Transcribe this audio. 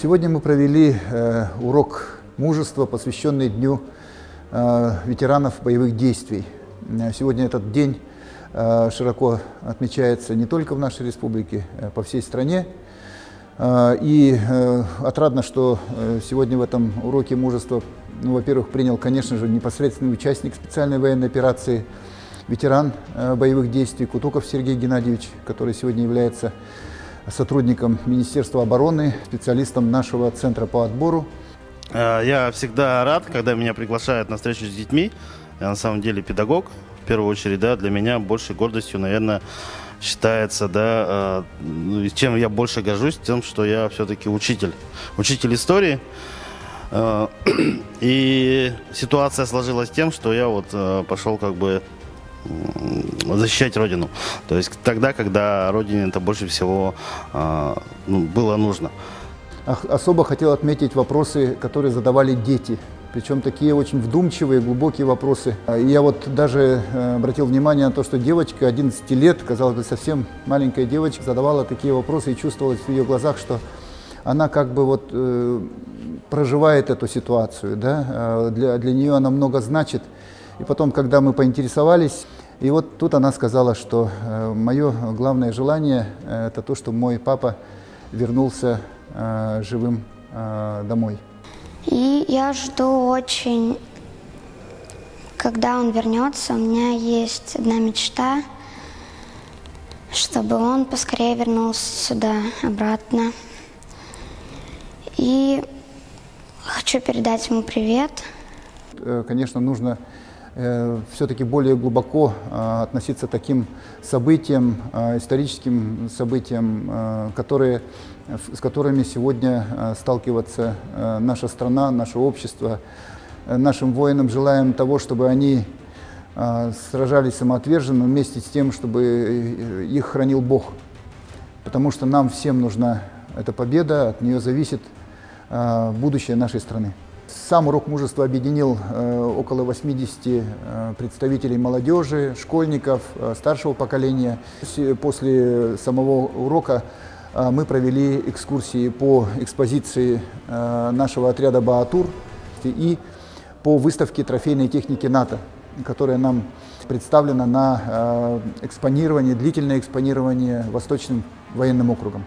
Сегодня мы провели урок мужества, посвященный Дню ветеранов боевых действий. Сегодня этот день широко отмечается не только в нашей республике, по всей стране. И отрадно, что сегодня в этом уроке мужества, во-первых, принял, конечно же, непосредственный участник специальной военной операции, ветеран боевых действий Кутуков Сергей Геннадьевич, который сегодня является сотрудником Министерства обороны, специалистом нашего центра по отбору. Я всегда рад, когда меня приглашают на встречу с детьми. Я на самом деле педагог, в первую очередь, да, для меня большей гордостью, наверное, считается, да, чем я больше горжусь, тем, что я все-таки учитель истории. И ситуация сложилась тем, что я вот пошел как бы защищать Родину. То есть тогда, когда Родине это больше всего было нужно. Особо хотел отметить вопросы, которые задавали дети. Причем такие очень вдумчивые, глубокие вопросы. Я вот даже обратил внимание на то, что девочка 11 лет, казалось бы, совсем маленькая девочка, задавала такие вопросы, и чувствовалось в ее глазах, что она как бы вот проживает эту ситуацию, да? Для нее она много значит. И потом, когда мы поинтересовались, и вот тут она сказала, что мое главное желание – это то, что мой папа вернулся живым домой. И я жду очень, когда он вернется. У меня есть одна мечта, чтобы он поскорее вернулся сюда, обратно. И хочу передать ему привет. Конечно, нужно все-таки более глубоко относиться к таким событиям, историческим событиям, с которыми сегодня сталкивается наша страна, наше общество. Нашим воинам желаем того, чтобы они сражались самоотверженно, вместе с тем, чтобы их хранил Бог. Потому что нам всем нужна эта победа, от нее зависит будущее нашей страны. Сам урок мужества объединил около 80 представителей молодежи, школьников, старшего поколения. После самого урока мы провели экскурсии по экспозиции нашего отряда «Баатур» и по выставке трофейной техники НАТО, которая нам представлена на экспонирование, длительное экспонирование Восточным военным округом.